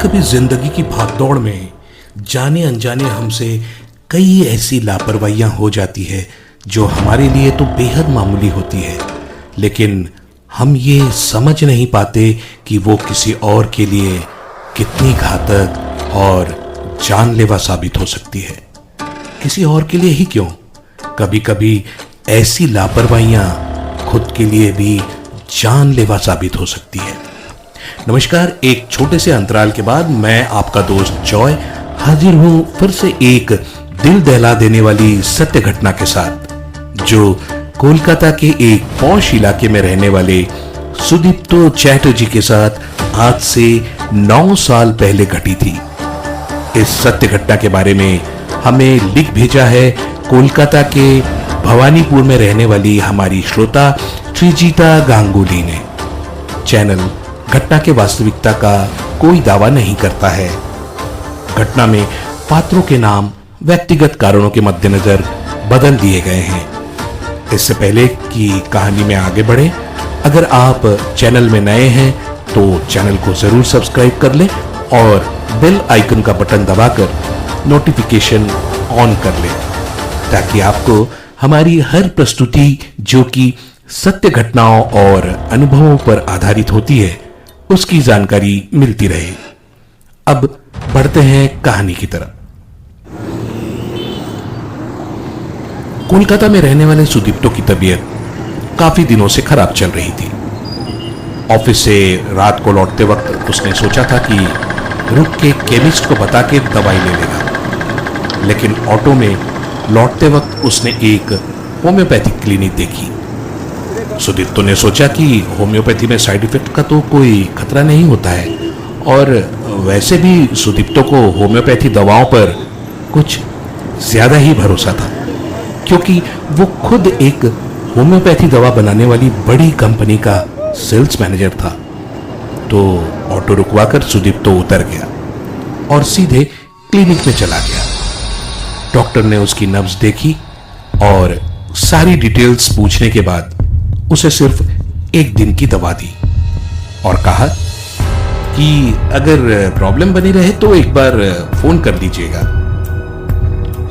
कभी जिंदगी की भागदौड़ में जाने अनजाने हमसे कई ऐसी लापरवाहियां हो जाती है जो हमारे लिए तो बेहद मामूली होती है, लेकिन हम ये समझ नहीं पाते कि वो किसी और के लिए कितनी घातक और जानलेवा साबित हो सकती है। किसी और के लिए ही क्यों, कभी कभी ऐसी लापरवाहियां खुद के लिए भी जानलेवा साबित हो सकती है। नमस्कार, एक छोटे से अंतराल के बाद मैं आपका दोस्त जॉय हाजिर हूं फिर से एक दिल दहला देने वाली सत्य घटना के साथ, जो कोलकाता के एक पॉश इलाके में रहने वाले सुदीप्तो चैटर्जी के साथ आज से 9 साल पहले घटी थी। इस सत्य घटना के बारे में हमें लिख भेजा है कोलकाता के भवानीपुर में रहने वाली हमारी श्रोता त्रिजीता गांगुली ने। चैनल घटना के वास्तविकता का कोई दावा नहीं करता है। घटना में पात्रों के नाम व्यक्तिगत कारणों के मद्देनजर बदल दिए गए हैं। इससे पहले कि कहानी में आगे बढ़े, अगर आप चैनल में नए हैं तो चैनल को जरूर सब्सक्राइब कर लें और बेल आइकन का बटन दबाकर नोटिफिकेशन ऑन कर लें, ताकि आपको हमारी हर प्रस्तुति जो कि सत्य घटनाओं और अनुभवों पर आधारित होती है उसकी जानकारी मिलती रहे। अब बढ़ते हैं कहानी की तरफ। कोलकाता में रहने वाले सुदीप्तो की तबीयत काफी दिनों से खराब चल रही थी। ऑफिस से रात को लौटते वक्त उसने सोचा था कि रुक के केमिस्ट को बता के दवाई ले लेगा, लेकिन ऑटो में लौटते वक्त उसने एक होम्योपैथिक क्लिनिक देखी। सुदीप्तो ने सोचा कि होम्योपैथी में साइड इफेक्ट का तो कोई खतरा नहीं होता है, और वैसे भी सुदीप्तो को होम्योपैथी दवाओं पर कुछ ज्यादा ही भरोसा था, क्योंकि वो खुद एक होम्योपैथी दवा बनाने वाली बड़ी कंपनी का सेल्स मैनेजर था। तो ऑटो रुकवाकर सुदीप्तो उतर गया और सीधे क्लिनिक में चला गया। डॉक्टर ने उसकी नब्ज देखी और सारी डिटेल्स पूछने के बाद उसे सिर्फ 1 दिन की दवा दी और कहा कि अगर प्रॉब्लम बनी रहे तो एक बार फोन कर दीजिएगा।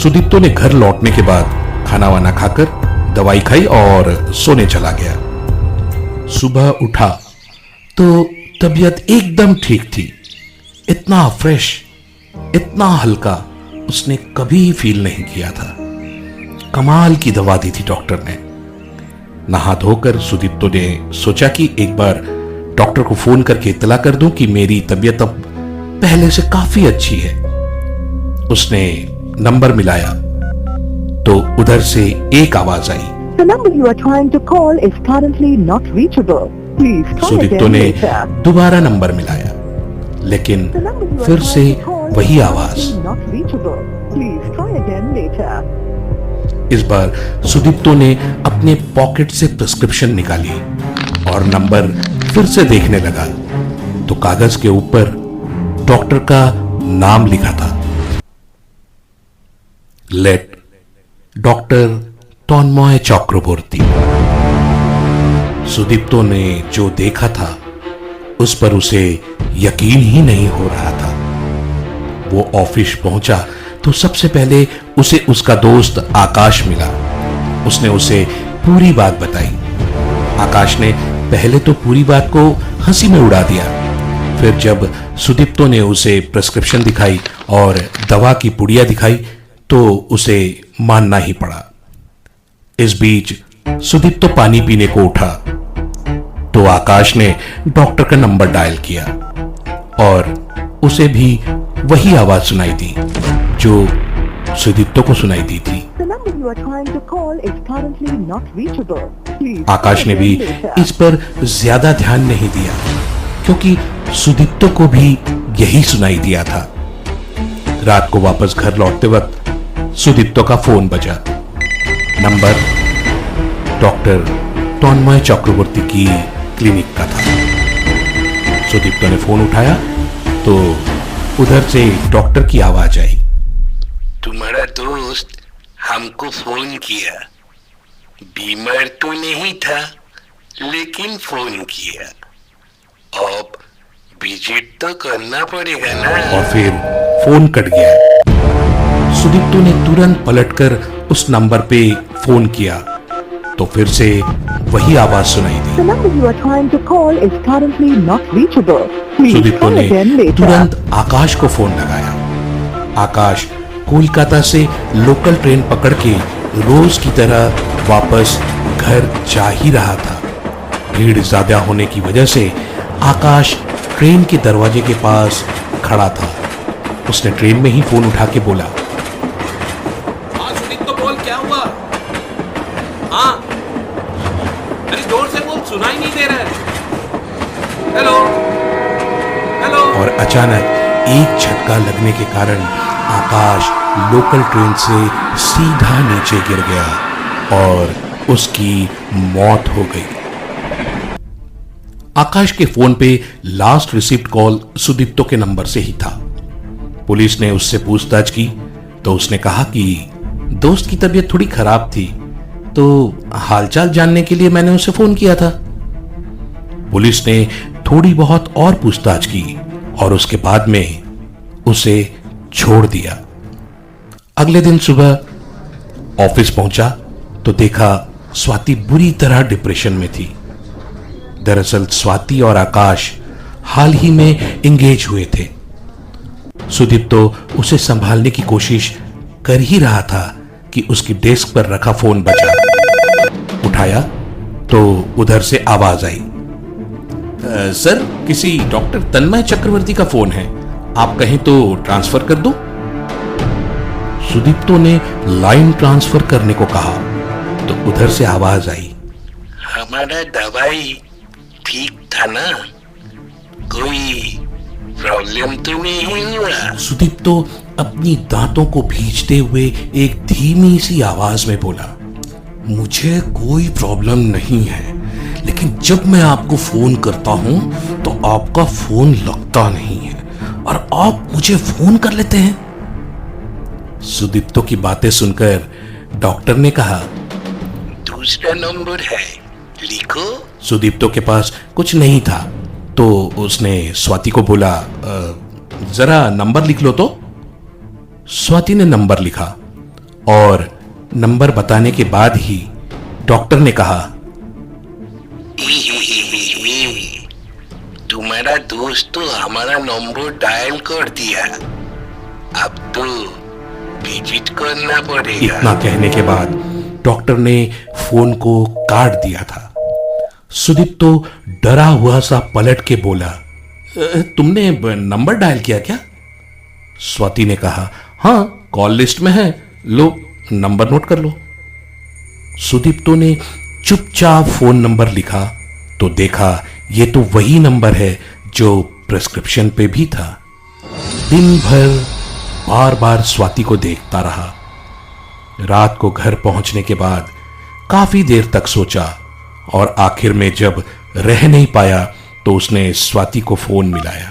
सुदीप्तो ने घर लौटने के बाद खाना वाना खाकर दवाई खाई और सोने चला गया। सुबह उठा तो तबीयत एकदम ठीक थी। इतना फ्रेश, इतना हल्का उसने कभी फील नहीं किया था। कमाल की दवा दी थी डॉक्टर ने। नहा धोकर सुदीप्तो ने सोचा कि एक बार डॉक्टर को फोन करके इत्तला कर दूं कि मेरी तबीयत अब पहले से काफी अच्छी है। उसने नंबर मिलाया तो उधर से एक आवाज आई, The number you are trying to call is currently not reachable. Please try Sudipto again ने later. दोबारा नंबर मिलाया, लेकिन The number you are फिर से trying to call वही is आवाज। currently not reachable. Please try again later. इस बार सुदीप्तो ने अपने पॉकेट से प्रिस्क्रिप्शन निकाली और नंबर फिर से देखने लगा तो कागज के ऊपर डॉक्टर का नाम लिखा था, लेट डॉक्टर तन्मय चक्रवर्ती। सुदीप्तो ने जो देखा था उस पर उसे यकीन ही नहीं हो रहा था। वो ऑफिस पहुंचा तो सबसे पहले उसे उसका दोस्त आकाश मिला। उसने उसे पूरी बात बताई। आकाश ने पहले तो पूरी बात को हंसी में उड़ा दिया, फिर जब सुदीप्तो ने उसे प्रिस्क्रिप्शन दिखाई और दवा की पुड़िया दिखाई तो उसे मानना ही पड़ा। इस बीच सुदीप्तो पानी पीने को उठा तो आकाश ने डॉक्टर का नंबर डायल किया और उसे भी वही आवाज सुनाई दी जो सुदीप्तो को सुनाई दी थी। The number you are trying to call is currently not reachable. Please आकाश ने try भी again later. इस पर ज्यादा ध्यान नहीं दिया, क्योंकि सुदीप्तो को भी यही सुनाई दिया था। रात को वापस घर लौटते वक्त सुदीप्तो का फोन बजा। नंबर डॉक्टर तन्मय चक्रवर्ती की क्लिनिक का था। सुदीप्तो ने फोन उठाया तो उधर से डॉक्टर की आवाज आई, तुम्हारा दोस्त हमको फोन किया। बीमार तो नहीं था, लेकिन फोन किया। अब विजिट तो करना पड़ेगा ना। और फिर फोन कट गया। सुदीप्तो ने तुरंत पलटकर उस नंबर पे फोन किया तो फिर से वही आवाज सुनाई दी। The number you are trying to call is currently not reachable. Please Sudipto try ने again later. तुरंत आकाश को फोन लगाया। आकाश कोलकाता से लोकल ट्रेन पकड़ के रोज की तरह वापस घर जा ही रहा था। भीड़ ज्यादा होने की वजह से आकाश ट्रेन के दरवाजे के पास खड़ा था। उसने ट्रेन में ही फोन उठा के बोला, हाँ सुदीप, तो बोल क्या हुआ? हाँ अरे जोर से बोल, सुना ही नहीं दे रहा है। Hello hello. और अचानक एक झटका लगने के कारण आकाश लोकल ट्रेन से सीधा नीचे गिर गया और उसकी मौत हो गई। आकाश के फोन पे लास्ट रिसीव्ड कॉल सुदीप्तो के नंबर से ही था। पुलिस ने उससे पूछताछ की तो उसने कहा कि दोस्त की तबीयत थोड़ी खराब थी तो हालचाल जानने के लिए मैंने उसे फोन किया था। पुलिस ने थोड़ी बहुत और पूछताछ की और उसके बाद में उसे छोड़ दिया। अगले दिन सुबह ऑफिस पहुंचा तो देखा स्वाति बुरी तरह डिप्रेशन में थी। दरअसल स्वाति और आकाश हाल ही में एंगेज हुए थे। सुदीप्तो उसे संभालने की कोशिश कर ही रहा था कि उसकी डेस्क पर रखा फोन बजा। उठाया तो उधर से आवाज आई, सर किसी डॉक्टर तन्मय चक्रवर्ती का फोन है, आप कहें तो ट्रांसफर कर दो। सुदीप्तो ने लाइन ट्रांसफर करने को कहा तो उधर से आवाज आई, हमारा दवाई ठीक था ना, कोई प्रॉब्लम तो नहीं हुआ? सुदीप्तो अपनी दांतों को भींचते हुए एक धीमी सी आवाज में बोला, मुझे कोई प्रॉब्लम नहीं है, लेकिन जब मैं आपको फोन करता हूं तो आपका फोन लगता नहीं है और आप मुझे फोन कर लेते हैं। सुदीप्तो की बातें सुनकर डॉक्टर ने कहा, दूसरा नंबर है, लिखो। सुदीप्तो के पास कुछ नहीं था तो उसने स्वाति को बोला, जरा नंबर लिख लो तो। स्वाति ने नंबर लिखा और नंबर बताने के बाद ही डॉक्टर ने कहा, तुम्हारा दोस्त तो हमारा नंबर डायल कर दिया, अब तो विजिट करना पड़ेगा। इतना कहने के बाद डॉक्टर ने फोन को काट दिया था। सुदीप्तो डरा हुआ सा पलट के बोला, तुमने नंबर डायल किया क्या? स्वाति ने कहा, हाँ कॉल लिस्ट में है, लो नंबर नोट कर लो। सुदीप्तो ने चुपचाप फोन नंबर लिखा तो देखा ये तो वही नंबर है जो प्रिस्क्रिप्शन पे भी था। दिन भर बार बार स्वाति को देखता रहा। रात को घर पहुंचने के बाद काफी देर तक सोचा और आखिर में जब रह नहीं पाया तो उसने स्वाति को फोन मिलाया।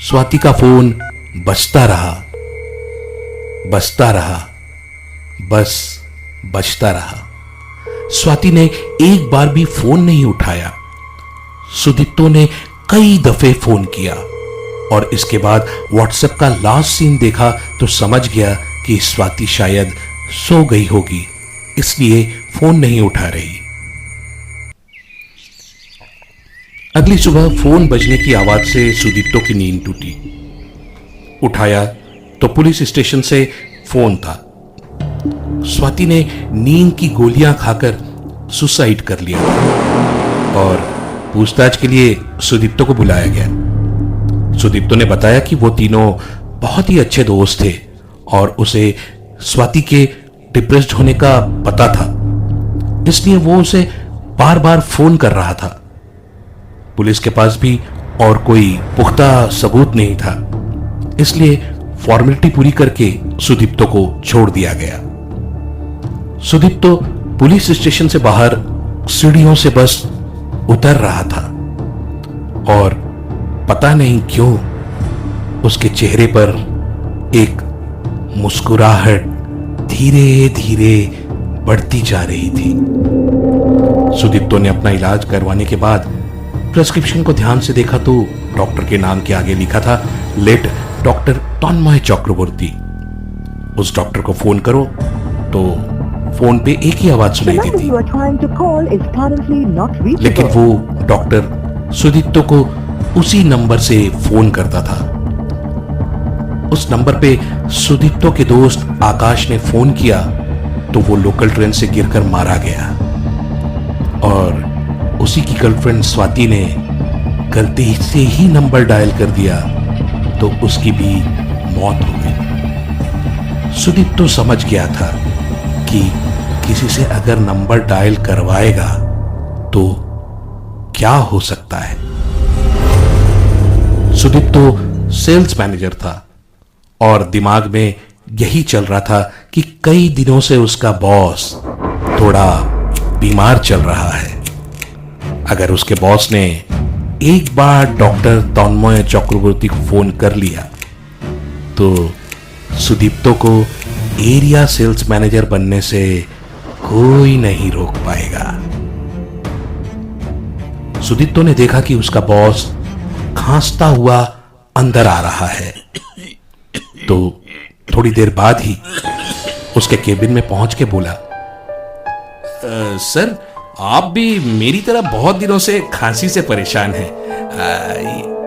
स्वाति का फोन बजता रहा, बजता रहा, बस बजता रहा। स्वाति ने एक बार भी फोन नहीं उठाया। सुदीप्तो ने कई दफे फोन किया और इसके बाद व्हाट्सएप का लास्ट सीन देखा तो समझ गया कि स्वाति शायद सो गई होगी, इसलिए फोन नहीं उठा रही। अगली सुबह फोन बजने की आवाज से सुदीप्तो की नींद टूटी। उठाया तो पुलिस स्टेशन से फोन था। स्वाति ने नींद की गोलियां खाकर सुसाइड कर लिया और पूछताछ के लिए सुदीप्तो को बुलाया गया। सुदीप्तो ने बताया कि वो तीनों बहुत ही अच्छे दोस्त थे और उसे स्वाति के डिप्रेस्ड होने का पता था, इसलिए वो उसे बार बार फोन कर रहा था। पुलिस के पास भी और कोई पुख्ता सबूत नहीं था, इसलिए फॉर्मेलिटी पूरी करके सुदीप्तो को छोड़ दिया गया। सुदीप्तो पुलिस स्टेशन से बाहर सीढ़ियों से बस उतर रहा था और पता नहीं क्यों उसके चेहरे पर एक मुस्कुराहट धीरे धीरे बढ़ती जा रही थी। सुदीप्तो ने अपना इलाज करवाने के बाद प्रेस्क्रिप्शन को ध्यान से देखा तो डॉक्टर के नाम के आगे लिखा था लेट डॉक्टर तन्मय चक्रवर्ती। उस डॉक्टर को फोन करो तो फोन पे एक ही आवाज The सुनाई number देती, you are trying to call is currently not लेकिन reachable. वो डॉक्टर सुदीप्तो को उसी नंबर से फोन करता था। उस नंबर पे सुदीप्तो के दोस्त आकाश ने फोन किया तो वो लोकल ट्रेन से गिरकर मारा गया और उसी की गर्लफ्रेंड स्वाति ने गलती से ही नंबर डायल कर दिया तो उसकी भी मौत हो गई। सुदीप्तो समझ गया था कि किसी से अगर नंबर डायल करवाएगा तो क्या हो सकता है। सुदीप्तो सेल्स मैनेजर था और दिमाग में यही चल रहा था कि कई दिनों से उसका बॉस थोड़ा बीमार चल रहा है। अगर उसके बॉस ने एक बार डॉक्टर तन्मय चक्रवर्ती को फोन कर लिया तो सुदीप्तो को एरिया सेल्स मैनेजर बनने से कोई नहीं रोक पाएगा। सुदीप्तो ने देखा कि उसका बॉस खांसता हुआ अंदर आ रहा है तो थोड़ी देर बाद ही उसके केबिन में पहुंच के बोला, सर आप भी मेरी तरह बहुत दिनों से खांसी से परेशान हैं।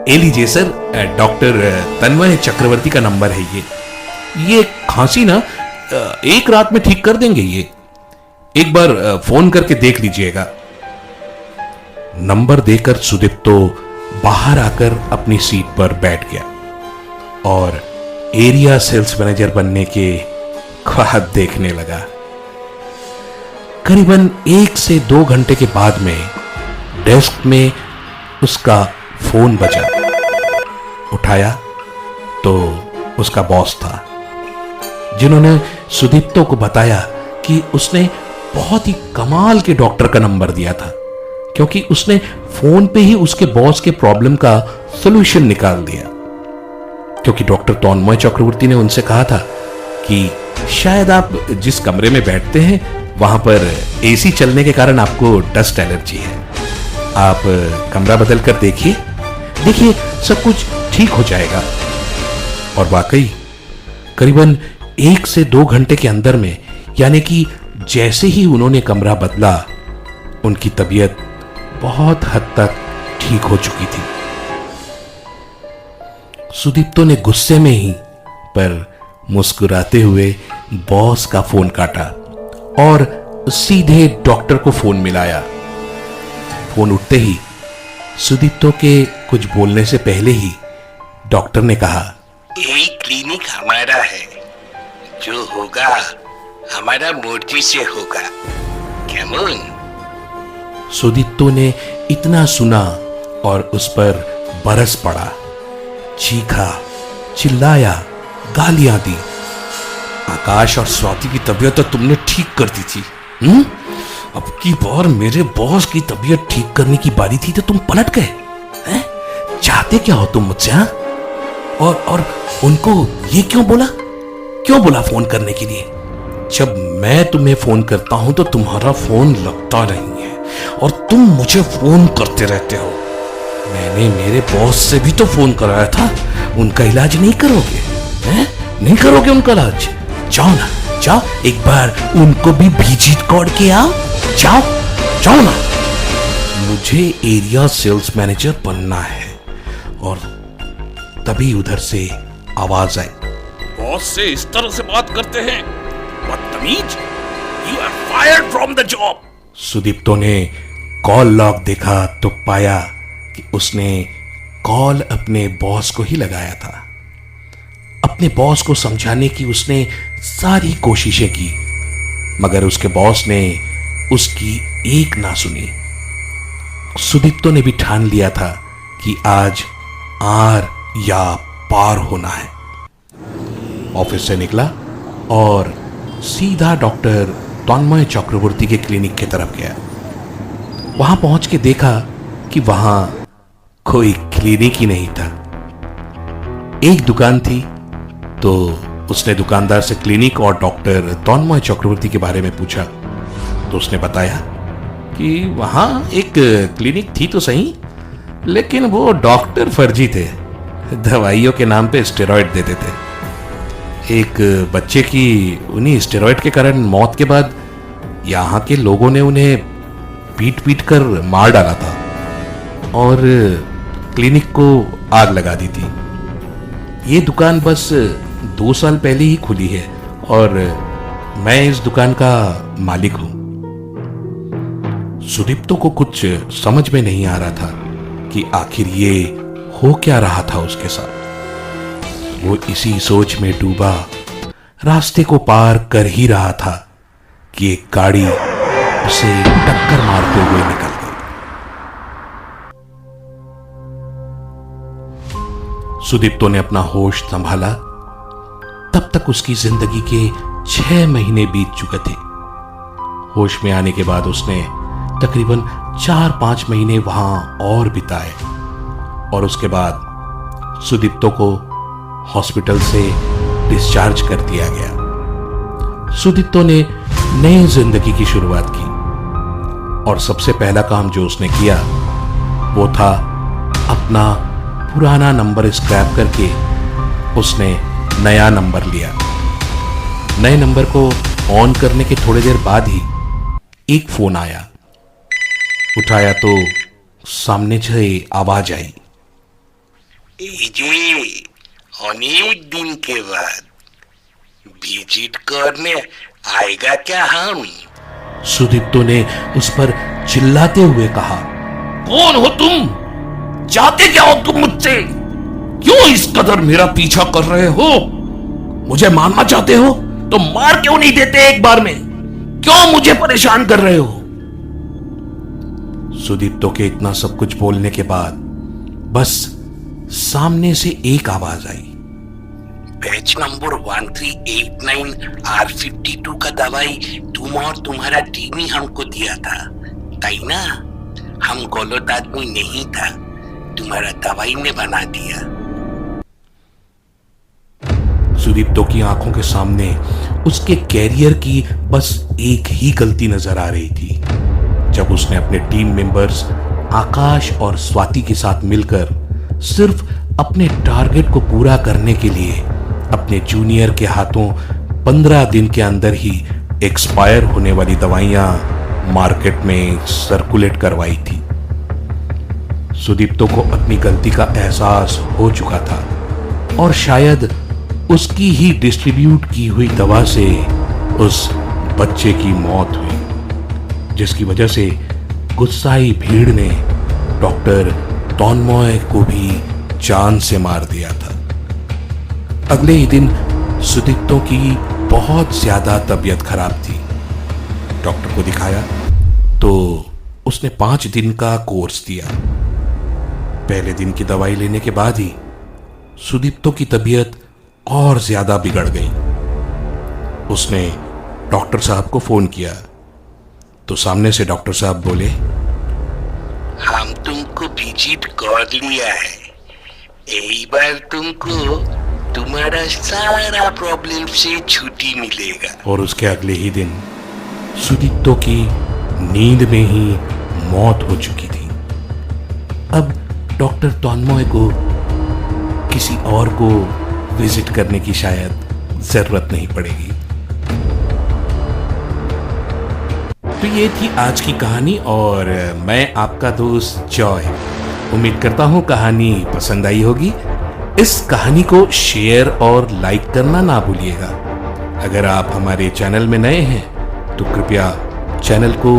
ये लीजिए सर, डॉक्टर तन्मय चक्रवर्ती का नंबर है ये खांसी ना एक रात में ठीक कर देंगे, ये एक बार फोन करके देख लीजिएगा। नंबर देकर सुदीप्तो बाहर आकर अपनी सीट पर बैठ गया और एरिया सेल्स मैनेजर बनने के ख्वाब देखने लगा। करीबन 1 से 2 घंटे के बाद में डेस्क में उसका फोन बजा। उठाया तो उसका बॉस था जिन्होंने सुदीप्तो को बताया कि उसने बहुत ही कमाल के डॉक्टर का नंबर दिया था क्योंकि उसने फोन पे ही उसके बॉस के प्रॉब्लम का सॉल्यूशन निकाल दिया। क्योंकि डॉक्टर तन्मय चक्रवर्ती ने उनसे कहा था कि शायद आप जिस कमरे में बैठते हैं वहां पर एसी चलने के कारण आपको डस्ट एलर्जी है, आप कमरा बदल कर देखिए सब कुछ ठीक हो जाएगा। और वाकई करीबन 1 से 2 घंटे के अंदर में, यानी कि जैसे ही उन्होंने कमरा बदला उनकी तबीयत बहुत हद तक ठीक हो चुकी थी। सुदीप्तो ने गुस्से में ही पर मुस्कुराते हुए बॉस का फोन काटा और सीधे डॉक्टर को फोन मिलाया। फोन उठते ही सुदीप्तो के कुछ बोलने से पहले ही डॉक्टर ने कहा, यही क्लिनिक हमारा है, जो होगा हमारा मर्जी से होगा। केमन? सुदीप्तो ने इतना सुना और उस पर बरस पड़ा, चीखा, चिल्लाया, गालियां दी। आकाश और स्वाति की तबीयत तो तुमने ठीक कर दी थी, अब की बार मेरे बॉस की तबीयत ठीक करने की बारी थी तो तुम पलट गए हैं? चाहते क्या हो तुम मुझसे? हाँ? और उनको ये क्यों बोला फोन करने के लिए? जब मैं तुम्हें फोन करता हूं तो तुम्हारा फोन लगता नहीं है और तुम मुझे फोन करते रहते हो। मैंने मेरे बॉस से भी तो फोन कराया था, उनका इलाज नहीं करोगे? हैं? नहीं करोगे उनका इलाज? जाओ ना, जाओ एक बार उनको भी विजिट करके आओ, जाओ ना। मुझे एरिया सेल्स मैनेजर बनना है। और तभी उधर से आवाज आई, बॉस से इस तरह से बात करते हैं, बदतमीज, you are fired from the job. Sudipto ने कॉल लॉग देखा तो पाया कि उसने कॉल अपने बॉस को ही लगाया था। अपने बॉस को समझाने की उसने सारी कोशिशें की मगर उसके बॉस ने उसकी एक ना सुनी। सुदीप्तो ने भी ठान लिया था कि आज आर या पार होना है। ऑफिस से निकला और सीधा डॉक्टर तन्मय चक्रवर्ती के क्लिनिक की तरफ गया। वहां पहुंच के देखा कि वहां कोई क्लिनिक ही नहीं था। एक दुकान थी तो उसने दुकानदार से क्लिनिक और डॉक्टर तन्मय चक्रवर्ती के बारे में पूछा तो उसने बताया कि वहां एक क्लिनिक थी तो सही, लेकिन वो डॉक्टर फर्जी थे, दवाइयों के नाम पे स्टेरॉइड देते थे। एक बच्चे की उन्हीं स्टेरॉइड के कारण मौत के बाद यहाँ के लोगों ने उन्हें पीट पीट कर मार डाला था और क्लिनिक को आग लगा दी थी। ये दुकान बस 2 साल पहले ही खुली है और मैं इस दुकान का मालिक हूं। सुदीप्तो को कुछ समझ में नहीं आ रहा था कि आखिर ये हो क्या रहा था उसके साथ। वो इसी सोच में डूबा रास्ते को पार कर ही रहा था कि एक गाड़ी उसे टक्कर मारते हुए निकल गई। सुदीप्तो ने अपना होश संभाला। तब तक उसकी जिंदगी के 6 महीने बीत चुके थे। होश में आने के बाद उसने तकरीबन 4-5 महीने वहां और बिताए और उसके बाद सुदीप्तो को हॉस्पिटल से डिस्चार्ज कर दिया गया। सुदीप्तो ने नई जिंदगी की शुरुआत की और सबसे पहला काम जो उसने किया वो था अपना पुराना नंबर स्क्रैप करके उसने नया नंबर लिया। नए नंबर को ऑन करने के थोड़ी देर बाद ही एक फोन आया। उठाया तो सामने से आवाज आई, जी अनेक दिन के बाद विजिट करने आएगा क्या हम? सुदीप्तो ने उस पर चिल्लाते हुए कहा, कौन हो तुम? चाहते क्या हो तुम मुझसे? क्यों इस कदर मेरा पीछा कर रहे हो? मुझे मारना चाहते हो तो मार क्यों नहीं देते एक बार में? क्यों मुझे परेशान कर रहे हो? सुदीप्तो के इतना सब कुछ बोलने के बाद बस सामने से एक आवाज आई, बैच नंबर 1389 R52 का दवाई तुम और तुम्हारा टीम ही हमको दिया था, ताई ना? हम गलत आदमी नहीं था, तुम्हारा दवाई ने बना दिया। सुदीप्तो की आंखों के सामने उसके कैरियर की बस एक ही गलती नजर आ रही थी, जब उसने अपने टीम मेंबर्स आकाश और स्वाति के साथ मिलकर सिर्फ अपने टारगेट को पूरा करने के लिए अपने जूनियर के हाथों 15 दिन के अंदर ही एक्सपायर होने वाली दवाइयां मार्केट में सर्कुलेट करवाई थी। सुदीप्तो को अपनी गलती का एहसास हो चुका था और शायद उसकी ही डिस्ट्रीब्यूट की हुई दवा से उस बच्चे की मौत हुई, जिसकी वजह से गुस्साई भीड़ ने डॉक्टर तन्मय को भी जान से मार दिया था। अगले ही दिन सुदीप्तो की बहुत ज्यादा तबीयत खराब थी। डॉक्टर को दिखाया तो उसने 5 दिन का कोर्स दिया। पहले दिन की दवाई लेने के बाद ही सुदीप्तो की तबीयत और ज्यादा बिगड़ गई। उसने डॉक्टर साहब को फोन किया तो सामने से डॉक्टर साहब बोले, हम तुमको विजिट कर लिया है, यही बार तुमको तुम्हारा सारा प्रॉब्लम से छुट्टी मिलेगा। और उसके अगले ही दिन सुदीप्तो की नींद में ही मौत हो चुकी थी। अब डॉक्टर तन्मय को किसी और को विजिट करने की शायद जरूरत नहीं पड़ेगी। तो ये थी आज की कहानी और मैं आपका दोस्त जॉय। उम्मीद करता हूं कहानी पसंद आई होगी। इस कहानी को शेयर और लाइक करना ना भूलिएगा। अगर आप हमारे चैनल में नए हैं तो कृपया चैनल को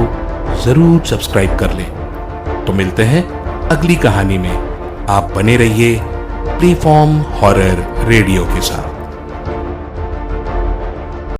जरूर सब्सक्राइब कर लें। तो मिलते हैं अगली कहानी में। आप बने रहिए प्लेफॉर्म हॉरर रेडियो के साथ।